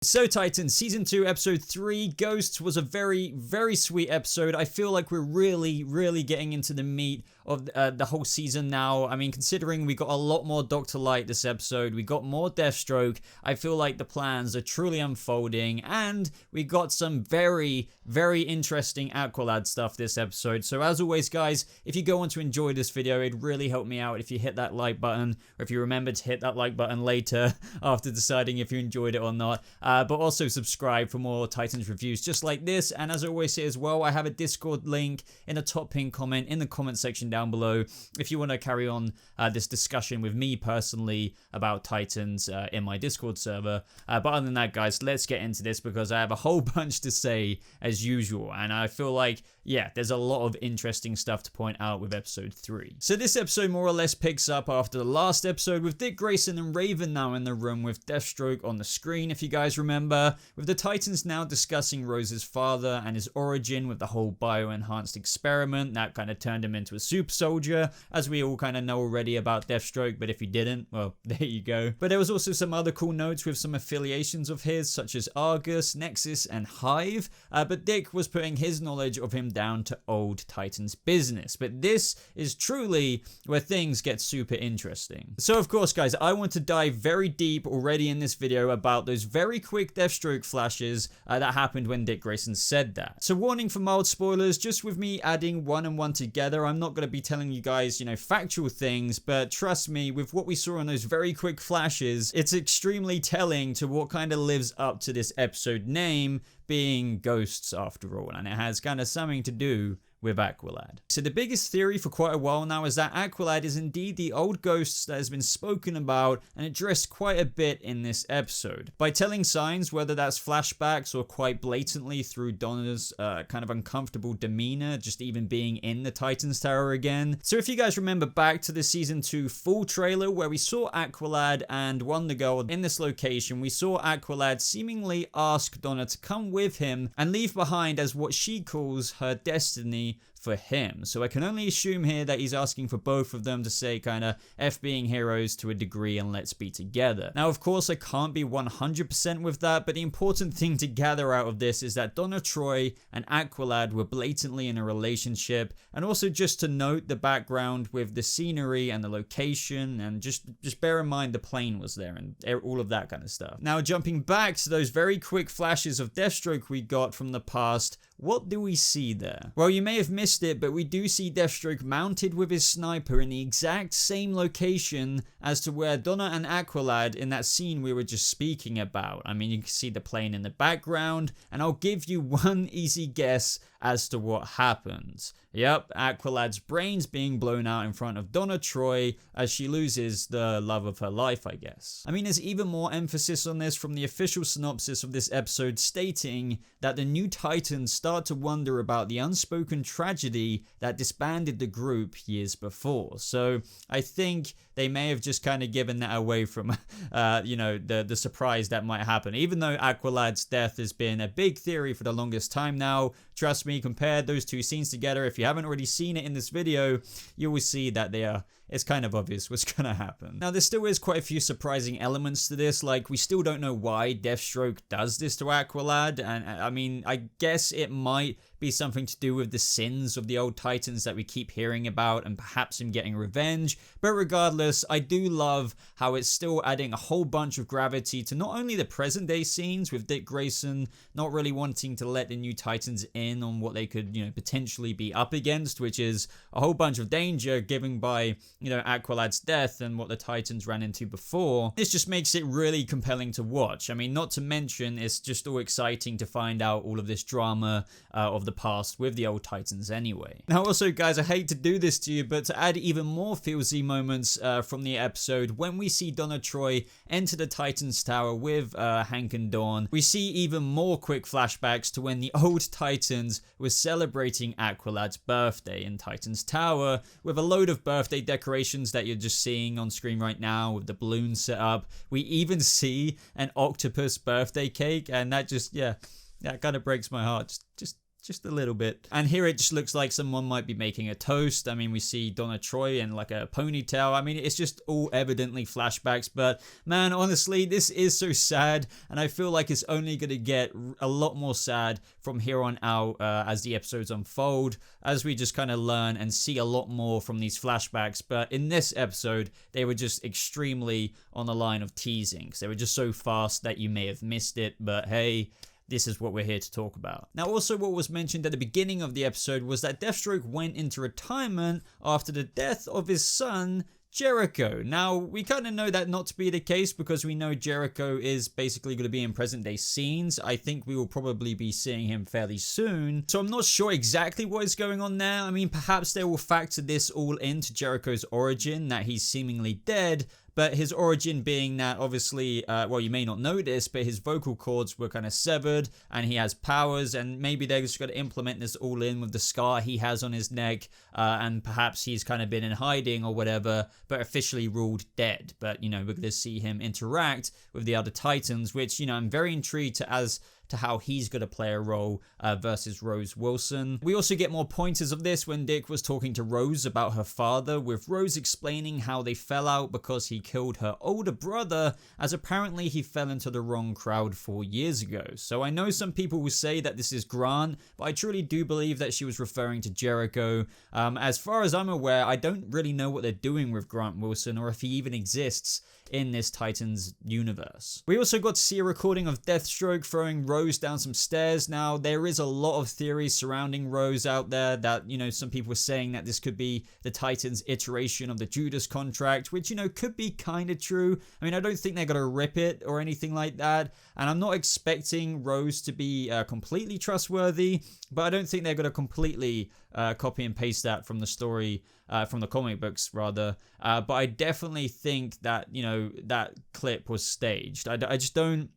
So Titans, Season 2, Episode 3, Ghosts was a very, very sweet episode. I feel like we're really getting into the meat of the whole season now. I mean, considering we got a lot more Dr. Light this episode, we got more Deathstroke, I feel like the plans are truly unfolding, and we got some very interesting Aqualad stuff this episode. So as always, guys, if you go on to enjoy this video, it'd really help me out if you hit that like button, or if you remember to hit that like button later after deciding if you enjoyed it or not. But also subscribe for more Titans reviews just like this. And as I always say as well, I have a Discord link in the top pinned comment in the comment section down below if you want to carry on this discussion with me personally about Titans in my Discord server. But other than that, guys, let's get into this because I have a whole bunch to say as usual. And I feel like, yeah, there's a lot of interesting stuff to point out with episode 3. So this episode more or less picks up after the last episode with Dick Grayson and Raven now in the room with Deathstroke on the screen, if you guys remember, with the Titans now discussing Rose's father and his origin with the whole bio-enhanced experiment that kind of turned him into a super soldier, as we all kind of know already about Deathstroke, but if you didn't, well, there you go. But there was also some other cool notes with some affiliations of his, such as Argus, Nexus, and Hive, but Dick was putting his knowledge of him down to old Titans business. But this is truly where things get super interesting. So of course, guys, I want to dive very deep already in this video about those very quick Deathstroke flashes that happened when Dick Grayson said that. So warning for mild spoilers, just with me adding one and one together, I'm not going to be telling you guys, you know, factual things, but trust me, with what we saw in those very quick flashes, it's extremely telling to what kind of lives up to this episode name being Ghosts after all, and it has kind of something to do with Aqualad. So the biggest theory for quite a while now is that Aqualad is indeed the old ghosts that has been spoken about and addressed quite a bit in this episode. By telling signs, whether that's flashbacks or quite blatantly through Donna's kind of uncomfortable demeanor, just even being in the Titans Tower again. So if you guys remember back to the Season 2 full trailer where we saw Aqualad and Wonder Girl in this location, we saw Aqualad seemingly ask Donna to come with him and leave behind as what she calls her destiny for him. So I can only assume here that he's asking for both of them to say kind of F being heroes to a degree and let's be together. Now, of course, I can't be 100% with that, but the important thing to gather out of this is that Donna Troy and Aqualad were blatantly in a relationship, and also just to note the background with the scenery and the location, and just bear in mind the plane was there and all of that kind of stuff. Now, jumping back to those very quick flashes of Deathstroke we got from the past, what do we see there? Well, you may have missed it, but we do see Deathstroke mounted with his sniper in the exact same location as to where Donna and Aqualad in that scene we were just speaking about. I mean, you can see the plane in the background, and I'll give you one easy guess as to what happens. Yep, Aqualad's brains being blown out in front of Donna Troy as she loses the love of her life, I guess. I mean, there's even more emphasis on this from the official synopsis of this episode stating that the new Titans start to wonder about the unspoken tragedy that disbanded the group years before. So I think they may have just kind of given that away from, you know, the surprise that might happen. Even though Aqualad's death has been a big theory for the longest time now, trust me, compare those two scenes together. If you haven't already seen it in this video, you will see that it's kind of obvious what's gonna happen. Now, there still is quite a few surprising elements to this, like we still don't know why Deathstroke does this to Aqualad, and I mean, I guess it might be something to do with the sins of the old Titans that we keep hearing about and perhaps him getting revenge, but regardless, I do love how it's still adding a whole bunch of gravity to not only the present day scenes with Dick Grayson not really wanting to let the new Titans in on what they could, you know, potentially be up against, which is a whole bunch of danger given by, you know, Aqualad's death and what the Titans ran into before. This just makes it really compelling to watch. I mean, not to mention, it's just all exciting to find out all of this drama of the past with the old Titans anyway. Now, also, guys, I hate to do this to you, but to add even more feelsy moments from the episode, when we see Donna Troy enter the Titans Tower with Hank and Dawn, we see even more quick flashbacks to when the old Titans were celebrating Aqualad's birthday in Titans Tower with a load of birthday decorations that you're just seeing on screen right now with the balloons set up. We even see an octopus birthday cake, and that just, yeah, that kind of breaks my heart. Just just a little bit. And here it just looks like someone might be making a toast. I mean, we see Donna Troy in like a ponytail. I mean, it's just all evidently flashbacks, but man, honestly, this is so sad, and I feel like it's only going to get a lot more sad from here on out as the episodes unfold, as we just kind of learn and see a lot more from these flashbacks. But in this episode, they were just extremely on the line of teasing, because they were just so fast that you may have missed it, but hey, this is what we're here to talk about. Now, also what was mentioned at the beginning of the episode was that Deathstroke went into retirement after the death of his son, Jericho. Now, we kind of know that not to be the case, because we know Jericho is basically going to be in present day scenes. I think we will probably be seeing him fairly soon. So I'm not sure exactly what is going on there. I mean, perhaps they will factor this all into Jericho's origin, that he's seemingly dead, but his origin being that obviously, well, you may not know this, but his vocal cords were kind of severed and he has powers, and maybe they're just going to implement this all in with the scar he has on his neck, and perhaps he's kind of been in hiding or whatever, but officially ruled dead. But, you know, we're going to see him interact with the other Titans, which, you know, I'm very intrigued to how he's going to play a role versus Rose Wilson. We also get more pointers of this when Dick was talking to Rose about her father, with Rose explaining how they fell out because he killed her older brother, as apparently he fell into the wrong crowd 4 years ago. So I know some people will say that this is Grant, but I truly do believe that she was referring to Jericho. As far as I'm aware, I don't really know what they're doing with Grant Wilson, or if he even exists in this Titans universe. We also got to see a recording of Deathstroke throwing Rose down some stairs. Now, there is a lot of theories surrounding Rose out there that, you know, some people were saying that this could be the Titans' iteration of the Judas contract, which, you know, could be kind of true. I mean, I don't think they're going to rip it or anything like that, and I'm not expecting Rose to be completely trustworthy, but I don't think they're going to completely copy and paste that from the story, from the comic books rather, but I definitely think that, you know, that clip was staged. I just don't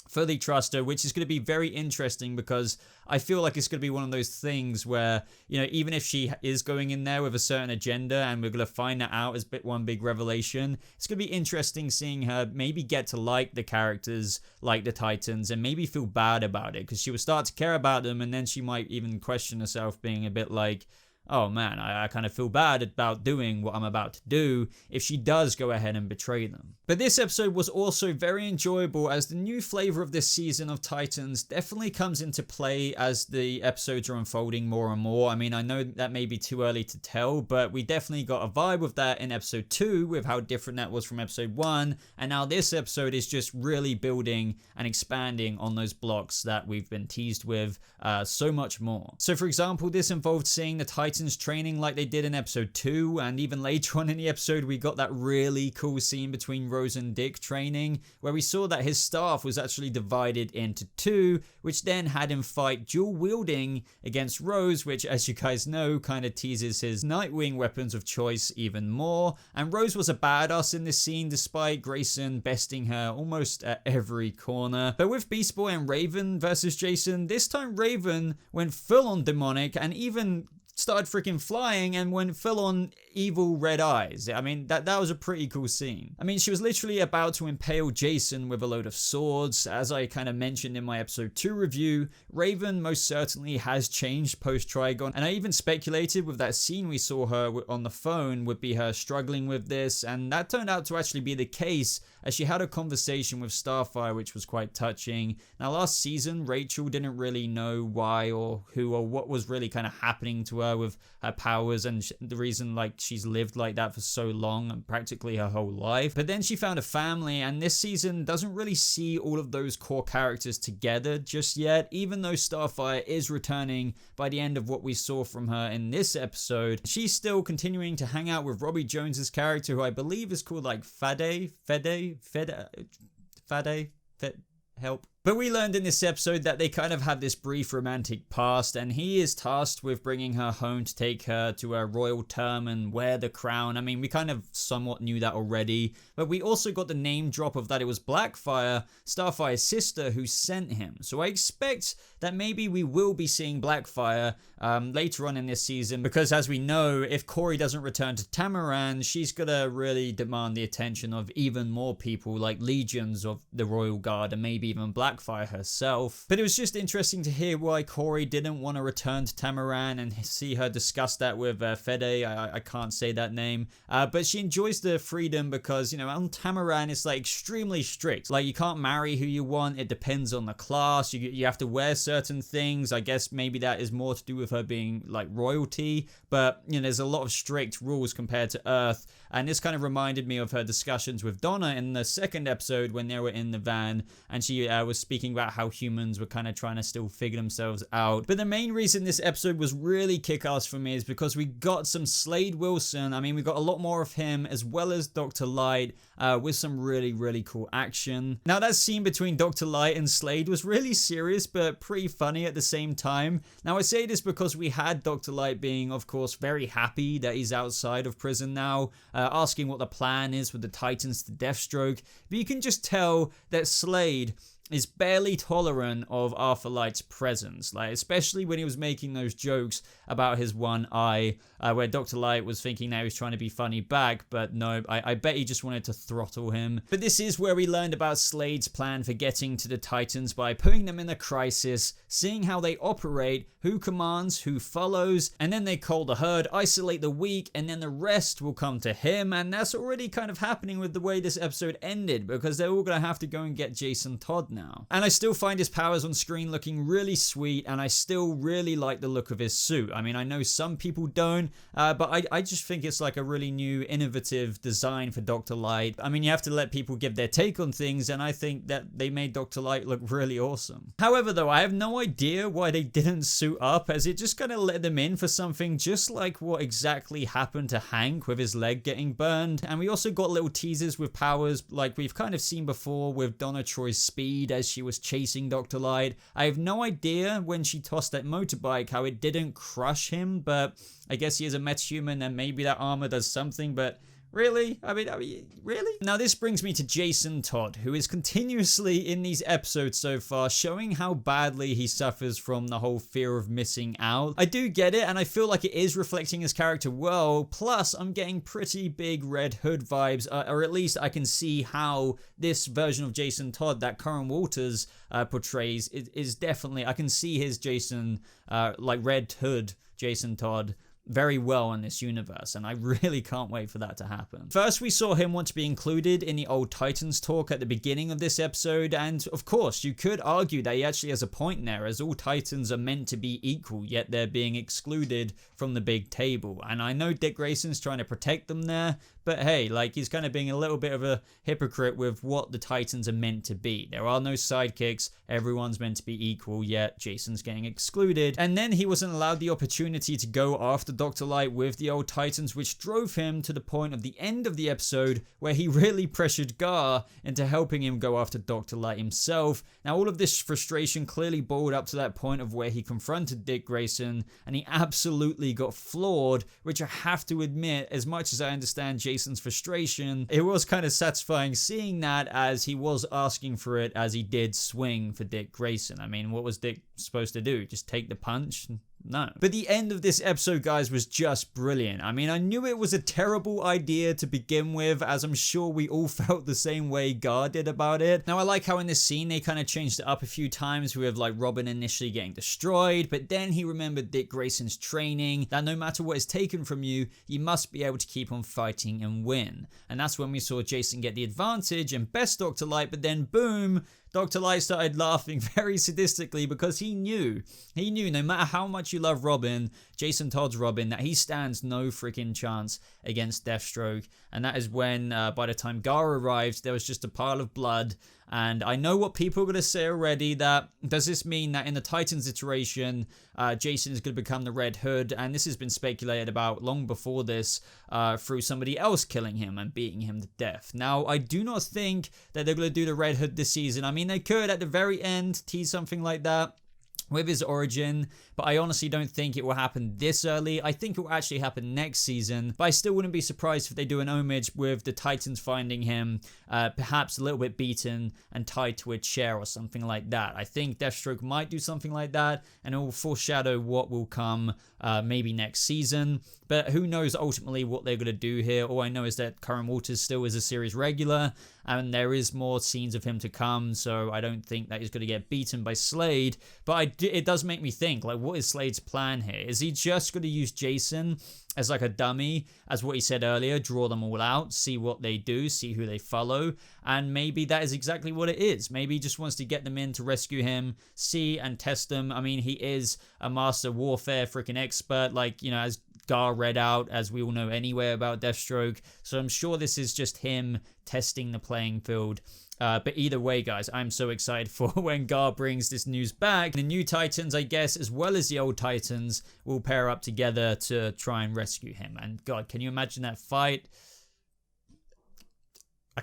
fully trust her, which is going to be very interesting, because I feel like it's going to be one of those things where, you know, even if she is going in there with a certain agenda and we're going to find that out as one big revelation, it's going to be interesting seeing her maybe get to like the characters, like the Titans, and maybe feel bad about it, because she will start to care about them, and then she might even question herself, being a bit like, oh man, I kind of feel bad about doing what I'm about to do, if she does go ahead and betray them. But this episode was also very enjoyable, as the new flavor of this season of Titans definitely comes into play as the episodes are unfolding more and more. I mean, I know that may be too early to tell, but we definitely got a vibe of that in episode 2 with how different that was from episode 1, and now this episode is just really building and expanding on those blocks that we've been teased with so much more. So for example, this involved seeing the Titans training like they did in episode 2, and even later on in the episode we got that really cool scene between Rose and Dick training, where we saw that his staff was actually divided into 2, which then had him fight dual wielding against Rose, which, as you guys know, kind of teases his Nightwing weapons of choice even more. And Rose was a badass in this scene, despite Grayson besting her almost at every corner. But with Beast Boy and Raven versus Jason, this time Raven went full on demonic and even started freaking flying and went full on evil red eyes. I mean, that was a pretty cool scene. I mean, she was literally about to impale Jason with a load of swords. As I kind of mentioned in my episode 2 review, Raven most certainly has changed post Trigon, and I even speculated with that scene we saw her on the phone would be her struggling with this, and that turned out to actually be the case, as she had a conversation with Starfire, which was quite touching. Now, last season, Rachel didn't really know why or who or what was really kind of happening to her with her powers, and the reason like she's lived like that for so long and practically her whole life. But then she found a family, and this season doesn't really see all of those core characters together just yet, even though Starfire is returning by the end of what we saw from her in this episode. She's still continuing to hang out with Robbie Jones's character, who I believe is called like Fade, help. But we learned in this episode that they kind of have this brief romantic past, and he is tasked with bringing her home to take her to a royal term and wear the crown. I mean, we kind of somewhat knew that already, but we also got the name drop of that it was Blackfire, Starfire's sister, who sent him. So I expect that maybe we will be seeing Blackfire later on in this season, because as we know, if Corey doesn't return to Tamaran, she's gonna really demand the attention of even more people, like legions of the Royal Guard and maybe even Blackfire backfire herself. But it was just interesting to hear why Corey didn't want to return to Tamaran and see her discuss that with Fede. I can't say that name. But she enjoys the freedom because, you know, on Tamaran it's like extremely strict. Like, you can't marry who you want. It depends on the class. You have to wear certain things. I guess maybe that is more to do with her being like royalty. But, you know, there's a lot of strict rules compared to Earth. And this kind of reminded me of her discussions with Donna in the second episode when they were in the van, and she was speaking about how humans were kind of trying to still figure themselves out. But the main reason this episode was really kick-ass for me is because we got some Slade Wilson. I mean, we got a lot more of him, as well as Dr. Light, with some really, really cool action. Now, that scene between Dr. Light and Slade was really serious, but pretty funny at the same time. Now, I say this because we had Dr. Light being, of course, very happy that he's outside of prison now, asking what the plan is with the Titans to Deathstroke. But you can just tell that Slade is barely tolerant of Arthur Light's presence, like especially when he was making those jokes about his one eye, where Dr. Light was thinking that he was trying to be funny back, but no, I bet he just wanted to throttle him. But this is where we learned about Slade's plan for getting to the Titans by putting them in a crisis, seeing how they operate, who commands, who follows, and then they cull the herd, isolate the weak, and then the rest will come to him. And that's already kind of happening with the way this episode ended, because they're all going to have to go and get Jason Todd now. And I still find his powers on screen looking really sweet, and I still really like the look of his suit. I mean, I know some people don't, but I just think it's like a really new, innovative design for Dr. Light. I mean, you have to let people give their take on things, and I think that they made Dr. Light look really awesome. However, though, I have no idea why they didn't suit up, as it just kind of let them in for something just like what exactly happened to Hank with his leg getting burned. And we also got little teasers with powers like we've kind of seen before with Donna Troy's speed as she was chasing Dr. Light. I have no idea when she tossed that motorbike how it didn't crush him, but I guess he is a metahuman and maybe that armor does something, but really? I mean, really? Now, this brings me to Jason Todd, who is continuously in these episodes so far showing how badly he suffers from the whole fear of missing out. I do get it, and I feel like it is reflecting his character well, plus I'm getting pretty big Red Hood vibes, or at least I can see how this version of Jason Todd that Karen Walters portrays is definitely, I can see his Jason, like Red Hood Jason Todd, very well in this universe, and I really can't wait for that to happen. First, we saw him want to be included in the old Titans talk at the beginning of this episode, and of course, you could argue that he actually has a point there, as all Titans are meant to be equal, yet they're being excluded from the big table. And I know Dick Grayson's trying to protect them there, but hey, like, he's kind of being a little bit of a hypocrite with what the Titans are meant to be. There are no sidekicks, everyone's meant to be equal, yet Jason's getting excluded. And then he wasn't allowed the opportunity to go after Dr. Light with the old Titans, which drove him to the point of the end of the episode where he really pressured Gar into helping him go after Dr. Light himself. Now, all of this frustration clearly boiled up to that point of where he confronted Dick Grayson, and he absolutely got floored, which I have to admit, as much as I understand Jason's frustration, it was kind of satisfying seeing that, as he was asking for it, as he did swing for Dick Grayson. I mean, what was Dick supposed to do? Just take the punch? No. But the end of this episode, guys, was just brilliant. I mean, I knew it was a terrible idea to begin with, as I'm sure we all felt the same way Gar did about it. Now, I like how in this scene they kind of changed it up a few times with like Robin initially getting destroyed, but then he remembered Dick Grayson's training, that no matter what is taken from you, you must be able to keep on fighting and win. And that's when we saw Jason get the advantage and best Dr. Light, but then boom, Dr. Light started laughing very sadistically because he knew no matter how much you love Robin, Jason Todd's Robin, that he stands no freaking chance against Deathstroke. And that is when, by the time Gar arrived, there was just a pile of blood. And I know what people are going to say already, that does this mean that in the Titans iteration, Jason is going to become the Red Hood? And this has been speculated about long before this, through somebody else killing him and beating him to death. Now, I do not think that they're going to do the Red Hood this season. I mean, they could at the very end tease something like that with his origin, but I honestly don't think it will happen this early. I think it will actually happen next season, but I still wouldn't be surprised if they do an homage with the Titans finding him perhaps a little bit beaten and tied to a chair or something like that. I think Deathstroke might do something like that, and it will foreshadow what will come maybe next season, but who knows ultimately what they're going to do here. All I know is that Karen Walters still is a series regular, and there is more scenes of him to come, so I don't think that he's going to get beaten by Slade. But it does make me think, like, what is Slade's plan here? Is he just going to use Jason as like a dummy, as what he said earlier, draw them all out, see what they do, see who they follow, and maybe that is exactly what it is. Maybe he just wants to get them in to rescue him, see and test them. I mean, he is a master warfare freaking expert, like, you know, as Gar read out, as we all know anyway about Deathstroke, so I'm sure this is just him testing the playing field. But either way, guys, I'm so excited for when Gar brings this news back. The new Titans, I guess, as well as the old Titans, will pair up together to try and rescue him. And God, can you imagine that fight?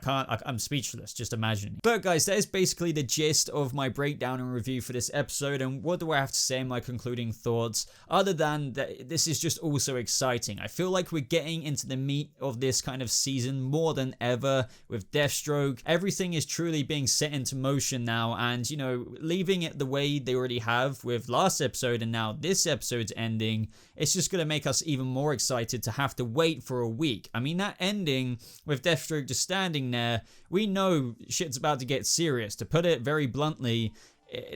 I'm speechless just imagining. But guys, that is basically the gist of my breakdown and review for this episode. And what do I have to say in my concluding thoughts, other than that this is just also exciting. I feel like we're getting into the meat of this kind of season more than ever with Deathstroke. Everything is truly being set into motion now, and, you know, leaving it the way they already have with last episode and now this episode's ending, it's just going to make us even more excited to have to wait for a week. I mean, that ending with Deathstroke just standing there, we know shit's about to get serious. To put it very bluntly,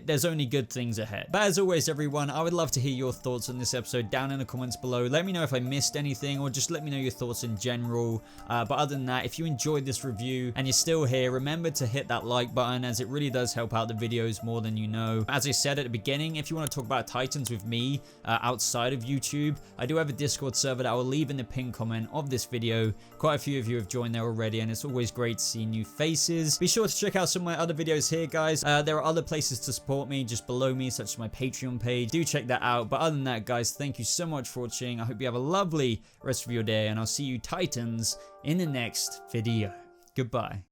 there's only good things ahead. But as always, everyone, I would love to hear your thoughts on this episode down in the comments below. Let me know if I missed anything, or just let me know your thoughts in general. But other than that, if you enjoyed this review and you're still here, remember to hit that like button, as it really does help out the videos more than you know. As I said at the beginning, if you want to talk about Titans with me outside of YouTube, I do have a Discord server that I will leave in the pinned comment of this video. Quite a few of you have joined there already, and it's always great to see new faces. Be sure to check out some of my other videos here, guys. There are other places to support me just below me, such as my Patreon page. Do check that out. But other than that, guys, thank you so much for watching. I hope you have a lovely rest of your day, and I'll see you Titans in the next video. Goodbye.